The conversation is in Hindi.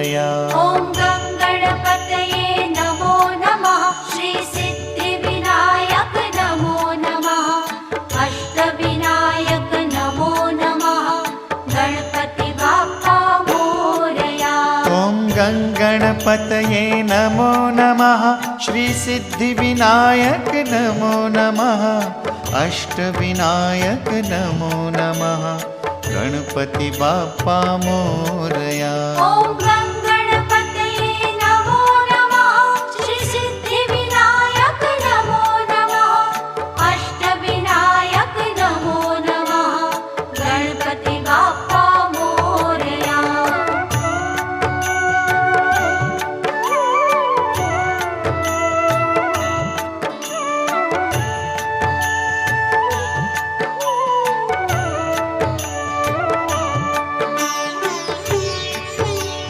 मोरया। ॐ गणपतये नमो नमः। श्री सिद्धिविनायक नमो नमः। अष्टविनायक नमो नमः। गणपति बाप्पा मोरया। ॐ गणपतये नमो नमः। श्री सिद्धिविनायक नमो नमः। अष्टविनायक नमो नमः। गणपति बाप्पा मोरया। ॐ